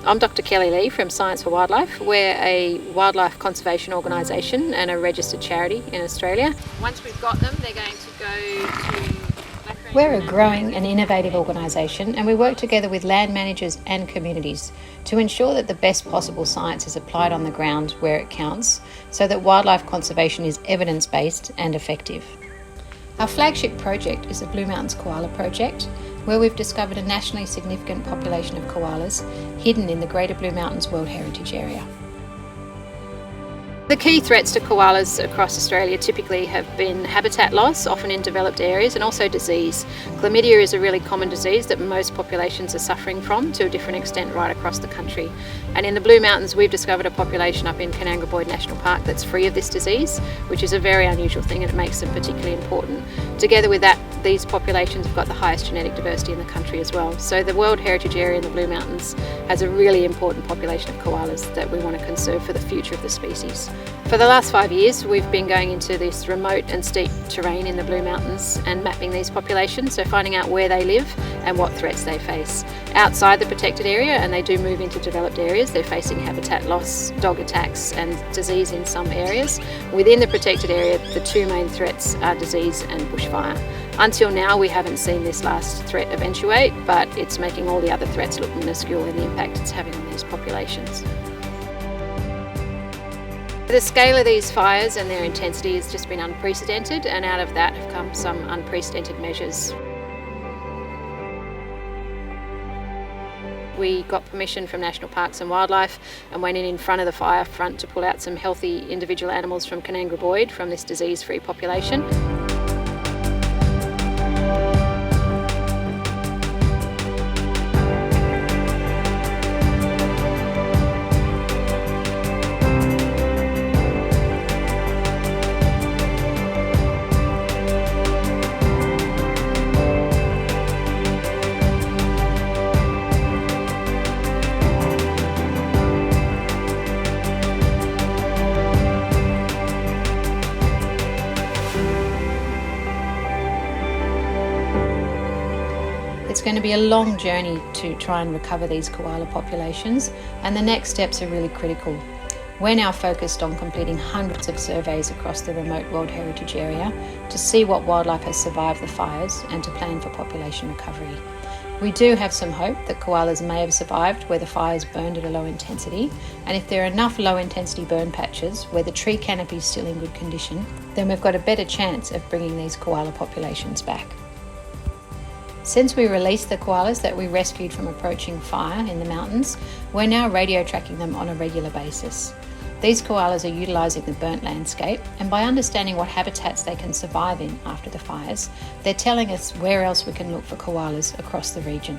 I'm Dr. Kelly Lee from Science for Wildlife. We're a wildlife conservation organisation and a registered charity in Australia. Once we've got them, they're going to go to... We're a growing and innovative organisation, and we work together with land managers and communities to ensure that the best possible science is applied on the ground where it counts, so that wildlife conservation is evidence-based and effective. Our flagship project is the Blue Mountains Koala Project, where we've discovered a nationally significant population of koalas hidden in the Greater Blue Mountains World Heritage Area. The key threats to koalas across Australia typically have been habitat loss, often in developed areas, and also disease. Chlamydia is a really common disease that most populations are suffering from to a different extent right across the country. And in the Blue Mountains, we've discovered a population up in Canangra National Park that's free of this disease, which is a very unusual thing, and it makes them particularly important. Together with that, these populations have got the highest genetic diversity in the country as well. So the World Heritage Area in the Blue Mountains has a really important population of koalas that we want to conserve for the future of the species. For the last 5 years, we've been going into this remote and steep terrain in the Blue Mountains and mapping these populations, so finding out where they live and what threats they face. Outside the protected area, and they do move into developed areas, they're facing habitat loss, dog attacks and disease in some areas. Within the protected area, the two main threats are disease and bushfire. Until now, we haven't seen this last threat eventuate, but it's making all the other threats look minuscule in the impact it's having on these populations. The scale of these fires and their intensity has just been unprecedented, and out of that have come some unprecedented measures. We got permission from National Parks and Wildlife and went in front of the fire front to pull out some healthy individual animals from Canangra from this disease-free population. It's going to be a long journey to try and recover these koala populations, and the next steps are really critical. We're now focused on completing hundreds of surveys across the remote World Heritage Area to see what wildlife has survived the fires and to plan for population recovery. We do have some hope that koalas may have survived where the fires burned at a low intensity, and if there are enough low intensity burn patches where the tree canopy is still in good condition, then we've got a better chance of bringing these koala populations back. Since we released the koalas that we rescued from approaching fire in the mountains, we're now radio tracking them on a regular basis. These koalas are utilising the burnt landscape, and by understanding what habitats they can survive in after the fires, they're telling us where else we can look for koalas across the region.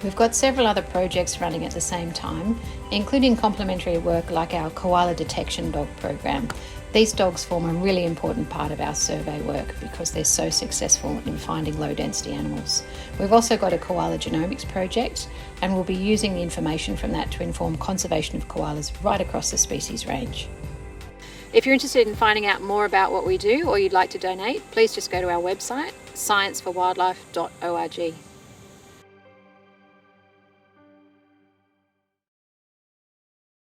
We've got several other projects running at the same time, including complementary work like our koala detection dog program. These dogs form a really important part of our survey work because they're so successful in finding low density animals. We've also got a koala genomics project, and we'll be using the information from that to inform conservation of koalas right across the species range. If you're interested in finding out more about what we do or you'd like to donate, please just go to our website, scienceforwildlife.org.